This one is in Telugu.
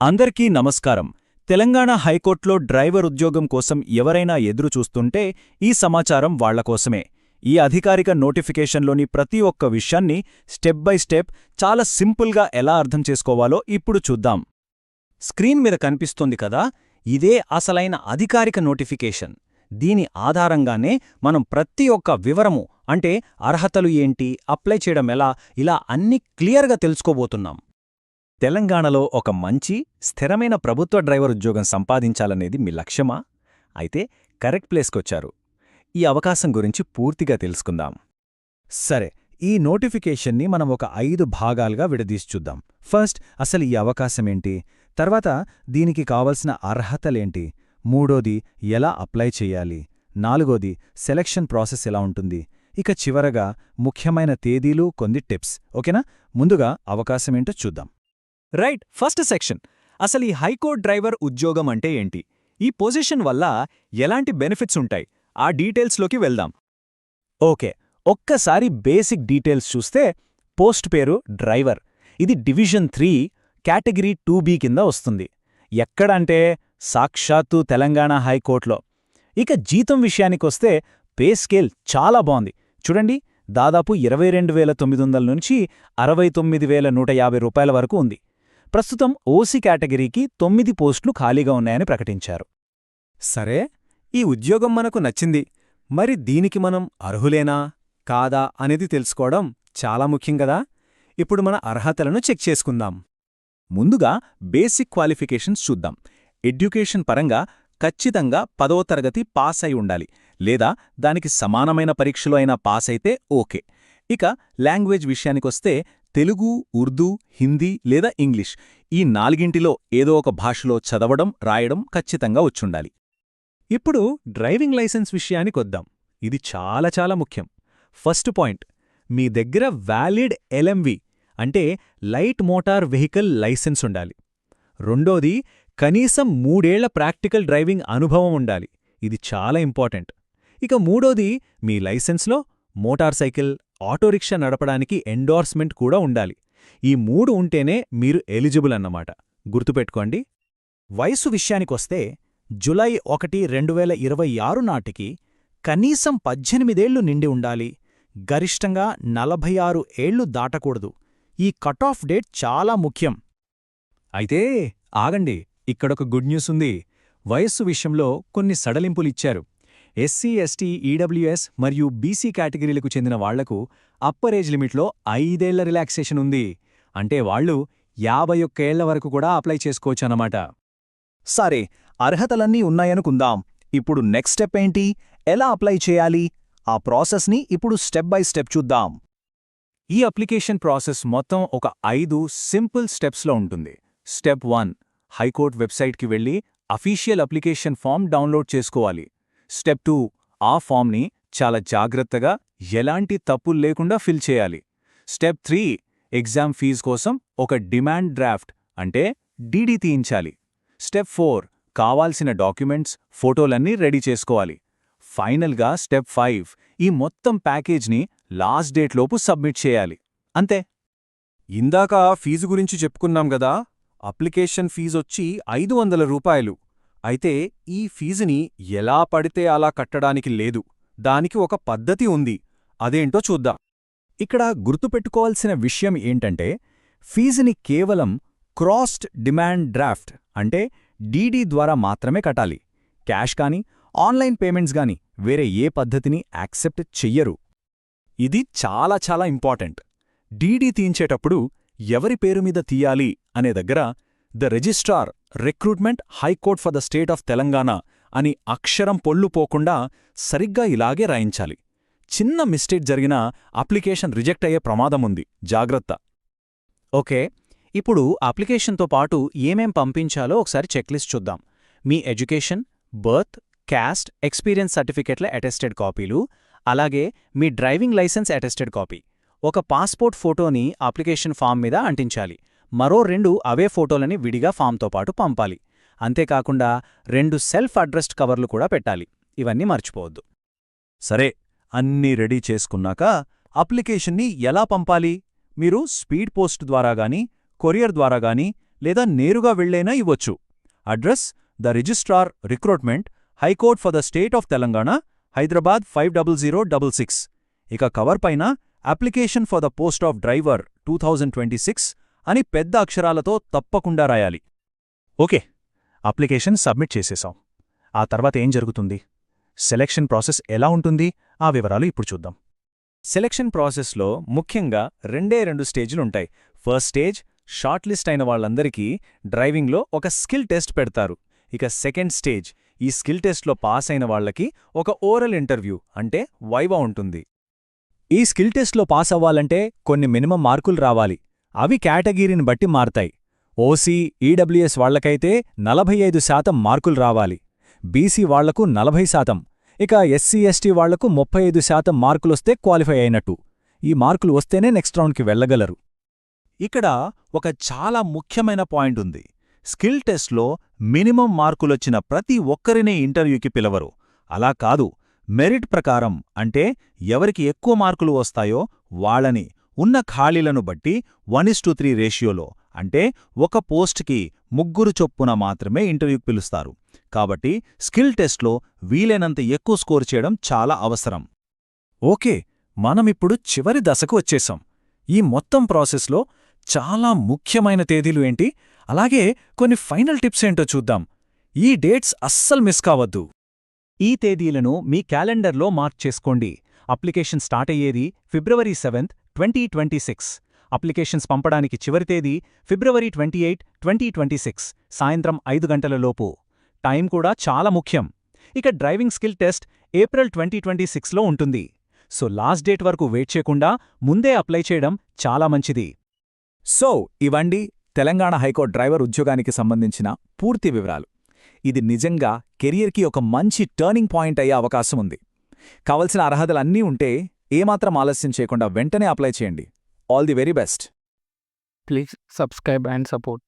అందరికీ నమస్కారం. తెలంగాణ హైకోర్టులో డ్రైవర్ ఉద్యోగం కోసం ఎవరైనా ఎదురు చూస్తుంటే ఈ సమాచారం వాళ్లకోసమే. ఈ అధికారిక నోటిఫికేషన్లోని ప్రతి ఒక్క విషయాన్ని స్టెప్ బై స్టెప్ చాలా సింపుల్గా ఎలా అర్థం చేసుకోవాలో ఇప్పుడు చూద్దాం. స్క్రీన్ మీద కనిపిస్తోంది కదా, ఇదే అసలైన అధికారిక నోటిఫికేషన్. దీని ఆధారంగానే మనం ప్రతి ఒక్క వివరము అంటే అర్హతలు ఏంటి, అప్లై చేయడం ఎలా, ఇలా అన్నీ క్లియర్గా తెలుసుకోబోతున్నాం. తెలంగాణలో ఒక మంచి, స్థిరమైన ప్రభుత్వ డ్రైవర్ ఉద్యోగం సంపాదించాలనేది మీ లక్ష్యమా? అయితే కరెక్ట్ ప్లేస్కొచ్చారు. ఈ అవకాశం గురించి పూర్తిగా తెలుసుకుందాం. సరే, ఈ నోటిఫికేషన్ని మనం ఒక 5 భాగాలుగా విడదీసి చూద్దాం. ఫస్ట్, అసలు ఈ అవకాశమేంటి? తర్వాత దీనికి కావలసిన అర్హతలేంటి? మూడోది, ఎలా అప్లై చెయ్యాలి? నాలుగోది, సెలక్షన్ ప్రాసెస్ ఎలా ఉంటుంది? ఇక చివరగా ముఖ్యమైన తేదీలు, కొన్ని టిప్స్. ఓకేనా? ముందుగా అవకాశమేంటో చూద్దాం. Right, first section. అసలు ఈ హైకోర్టు డ్రైవర్ ఉద్యోగం అంటే ఏంటి? ఈ పొజిషన్ వల్ల ఎలాంటి బెనిఫిట్స్ ఉంటాయి? ఆ డీటెయిల్స్లోకి వెళ్దాం. ఓకే, ఒక్కసారి బేసిక్ డీటెయిల్స్ చూస్తే పోస్ట్ పేరు డ్రైవర్. ఇది డివిజన్ 3 కేటగిరీ 2B కింద వస్తుంది. ఎక్కడంటే సాక్షాత్తు తెలంగాణ హైకోర్టులో. ఇక జీతం విషయానికొస్తే పే స్కేల్ చాలా బాగుంది. చూడండి, దాదాపు 22,900 నుంచి 69,150 రూపాయల వరకు ఉంది. ప్రస్తుతం ఓసీ కేటగిరీకి 9 పోస్టులు ఖాళీగా ఉన్నాయని ప్రకటించారు. సరే, ఈ ఉద్యోగం మనకు నచ్చింది. మరి దీనికి మనం అర్హులేనా కాదా అనేది తెలుసుకోవడం చాలా ముఖ్యం కదా. ఇప్పుడు మన అర్హతలను చెక్ చేసుకుందాం. ముందుగా బేసిక్ క్వాలిఫికేషన్స్ చూద్దాం. ఎడ్యుకేషన్ పరంగా ఖచ్చితంగా 10వ తరగతి పాస్ అయి ఉండాలి, లేదా దానికి సమానమైన పరీక్షలో అయినా పాస్ అయితే ఓకే. ఇక లాంగ్వేజ్ విషయానికొస్తే తెలుగు, ఉర్దూ, హిందీ లేదా ఇంగ్లీష్, ఈ 4గింటిలో ఏదో ఒక భాషలో చదవడం, రాయడం ఖచ్చితంగా వచ్చుండాలి. ఇప్పుడు డ్రైవింగ్ లైసెన్స్ విషయానికొద్దాం. ఇది చాలా చాలా ముఖ్యం. ఫస్ట్ పాయింట్, మీ దగ్గర వ్యాలిడ్ ఎల్ఎంవి అంటే లైట్ మోటార్ వెహికల్ లైసెన్స్ ఉండాలి. రెండోది, కనీసం 3 ఏళ్ల ప్రాక్టికల్ డ్రైవింగ్ అనుభవం ఉండాలి. ఇది చాలా ఇంపార్టెంట్. ఇక మూడోది, మీ లైసెన్స్లో మోటార్ సైకిల్, ఆటోరిక్షా నడపడానికి ఎండోర్స్మెంట్ కూడా ఉండాలి. ఈ 3 ఉంటేనే మీరు ఎలిజిబుల్ అన్నమాట. గుర్తుపెట్టుకోండి. వయసు విషయానికొస్తే జులై 1, 2026 నాటికి కనీసం 18 ఏళ్లు నిండి ఉండాలి. గరిష్టంగా 46 ఏళ్లు దాటకూడదు. ఈ కట్ ఆఫ్ డేట్ చాలా ముఖ్యం. అయితే ఆగండి, ఇక్కడొక గుడ్ న్యూస్ ఉంది. వయస్సు విషయంలో కొన్ని సడలింపులిచ్చారు. ఎస్సీ, ఎస్టీ, ఈడబ్ల్యూఎస్ మరియు బీసీ కేటగిరీలకు చెందిన వాళ్లకు అప్పర్ ఏజ్ లిమిట్లో 5 ఏళ్ల రిలాక్సేషన్ ఉంది. అంటే వాళ్లు 51 ఏళ్ల వరకు కూడా అప్లై చేసుకోవచ్చన్నమాట. సరే, అర్హతలన్నీ ఉన్నాయనుకుందాం. ఇప్పుడు నెక్స్ట్ స్టెప్ ఏంటి? ఎలా అప్లై చేయాలి? ఆ ప్రాసెస్ని ఇప్పుడు స్టెప్ బై స్టెప్ చూద్దాం. ఈ అప్లికేషన్ ప్రాసెస్ మొత్తం ఒక 5 సింపుల్ స్టెప్స్లో ఉంటుంది. స్టెప్ 1, హైకోర్టు వెబ్సైట్కి వెళ్లి అఫీషియల్ అప్లికేషన్ ఫామ్ డౌన్లోడ్ చేసుకోవాలి. స్టెప్ 2, ఆ ఫామ్ని చాలా జాగ్రత్తగా, ఎలాంటి తప్పులు లేకుండా ఫిల్ చేయాలి. స్టెప్ 3, ఎగ్జామ్ ఫీజు కోసం ఒక డిమాండ్ డ్రాఫ్ట్ అంటే డీడీ తీయించాలి. స్టెప్ 4, కావాల్సిన డాక్యుమెంట్స్, ఫోటోలన్నీ రెడీ చేసుకోవాలి. ఫైనల్గా స్టెప్ 5, ఈ మొత్తం ప్యాకేజ్ని లాస్ట్ డేట్లోపు సబ్మిట్ చేయాలి. అంతే. ఇందాక ఫీజు గురించి చెప్పుకున్నాం గదా. అప్లికేషన్ ఫీజొచ్చి 500 రూపాయలు. అయితే ఈ ఫీజుని ఎలా పడితే అలా కట్టడానికి లేదు. దానికి ఒక పద్ధతి ఉంది. అదేంటో చూద్దాం. ఇక్కడ గుర్తుపెట్టుకోవాల్సిన విషయం ఏంటంటే, ఫీజుని కేవలం క్రాస్డ్ డిమాండ్ డ్రాఫ్ట్ అంటే డీడీ ద్వారా మాత్రమే కట్టాలి. క్యాష్ కానీ, ఆన్లైన్ పేమెంట్స్ గానీ వేరే ఏ పద్ధతిని యాక్సెప్ట్ చెయ్యరు. ఇది చాలా చాలా ఇంపార్టెంట్. డీడీ తీయించేటప్పుడు ఎవరి పేరు మీద తీయాలి అనే దగ్గర the registrar recruitment high court for the state of Telangana అని అక్షరం పొల్లు పోకుండా సరిగ్గా ఇలాగే రాయించాలి. చిన్న మిస్టేక్ జరిగినా అప్లికేషన్ రిజెక్ట్ అయ్యే ప్రమాదముంది. జాగ్రత్త. ఓకే, ఇప్పుడు అప్లికేషన్తో పాటు ఏమేం పంపించాలో ఒకసారి చెక్లిస్ట్ చూద్దాం. మీ ఎడ్యుకేషన్, బర్త్, క్యాస్ట్, ఎక్స్పీరియన్స్ సర్టిఫికెట్ల అటెస్టెడ్ కాపీలు, అలాగే మీ డ్రైవింగ్ లైసెన్స్ అటెస్టెడ్ కాపీ, ఒక పాస్పోర్ట్ ఫోటోని అప్లికేషన్ ఫామ్ మీద అంటించాలి. మరో 2 అవే ఫోటోలని విడిగా ఫామ్తో పాటు పంపాలి. అంతేకాకుండా 2 సెల్ఫ్ అడ్రస్డ్ కవర్లు కూడా పెట్టాలి. ఇవన్నీ మర్చిపోవద్దు. సరే, అన్నీ రెడీ చేసుకున్నాక అప్లికేషన్ని ఎలా పంపాలి? మీరు స్పీడ్ పోస్ట్ ద్వారా గానీ, కొరియర్ ద్వారా గానీ, లేదా నేరుగా వెళ్ళైనా ఇవ్వొచ్చు. Address: the registrar, recruitment, high court for the state of Telangana, Hyderabad 500666. ఇక కవర్ పైన application for the post of driver 2026 అని పెద్ద అక్షరాలతో తప్పకుండా రాయాలి. ఓకే, అప్లికేషన్ సబ్మిట్ చేసేశాం. ఆ తర్వాత ఏం జరుగుతుంది? సెలెక్షన్ ప్రాసెస్ ఎలా ఉంటుంది? ఆ వివరాలు ఇప్పుడు చూద్దాం. సెలక్షన్ ప్రాసెస్లో ముఖ్యంగా రెండు స్టేజ్లుంటాయి. ఫస్ట్ స్టేజ్, షార్ట్ లిస్ట్ అయిన వాళ్ళందరికీ డ్రైవింగ్లో ఒక స్కిల్ టెస్ట్ పెడతారు. ఇక సెకండ్ స్టేజ్, ఈ స్కిల్ టెస్ట్లో పాస్ అయిన వాళ్లకి ఒక ఓరల్ ఇంటర్వ్యూ అంటే వైవా ఉంటుంది. ఈ స్కిల్ టెస్ట్లో పాస్ అవ్వాలంటే కొన్ని మినిమం మార్కులు రావాలి. అవి కేటగిరీని బట్టి మారతాయి. ఓసీ, ఈడబ్ల్యూఎస్ వాళ్లకైతే 45% మార్కులు రావాలి. బీసీ వాళ్లకు 40%, ఇక ఎస్సీ ఎస్టీ వాళ్లకు 35% మార్కులొస్తే క్వాలిఫై అయినట్టు. ఈ మార్కులు వస్తేనే నెక్స్ట్ రౌండ్కి వెళ్లగలరు. ఇక్కడ ఒక చాలా ముఖ్యమైన పాయింట్ ఉంది. స్కిల్ టెస్ట్లో మినిమం మార్కులొచ్చిన ప్రతి ఒక్కరినీ ఇంటర్వ్యూకి పిలవరు. అలా కాదు, మెరిట్ ప్రకారం, అంటే ఎవరికి ఎక్కువ మార్కులు వస్తాయో వాళ్ళని ఉన్న ఖాళీలను బట్టి 1:3 రేషియోలో, అంటే ఒక పోస్ట్కి 3 చొప్పున మాత్రమే ఇంటర్వ్యూకి పిలుస్తారు. కాబట్టి స్కిల్ టెస్ట్లో వీలైనంత ఎక్కువ స్కోర్ చేయడం చాలా అవసరం. ఓకే, మనమిప్పుడు చివరి దశకు వచ్చేశాం. ఈ మొత్తం ప్రాసెస్లో చాలా ముఖ్యమైన తేదీలు ఏంటి, అలాగే కొన్ని ఫైనల్ టిప్స్ ఏంటో చూద్దాం. ఈ డేట్స్ అస్సలు మిస్ కావద్దు. ఈ తేదీలను మీ క్యాలెండర్లో మార్క్ చేసుకోండి. అప్లికేషన్ స్టార్ట్ అయ్యేది February 7, 2026. అప్లికేషన్స్ పంపడానికి చివరి తేదీ February 28, 2026 సాయంత్రం 5 గంటల లోపు. టైం కూడా చాలా ముఖ్యం. ఇక డ్రైవింగ్ స్కిల్ టెస్ట్ April 2026లో ఉంటుంది. సో లాస్ట్ డేట్ వరకు వెయిట్ చేయకుండా ముందే అప్లై చేయడం చాలా మంచిది. సో ఇవండి తెలంగాణ హైకోర్టు డ్రైవర్ ఉద్యోగానికి సంబంధించిన పూర్తి వివరాలు. ఇది నిజంగా కెరియర్కి ఒక మంచి టర్నింగ్ పాయింట్ అయ్యే అవకాశం ఉంది. కావలసిన అర్హతలన్నీ ఉంటే ఏమాత్రం ఆలస్యం చేయకుండా వెంటనే అప్లై చేయండి. All the very best. Please subscribe and support.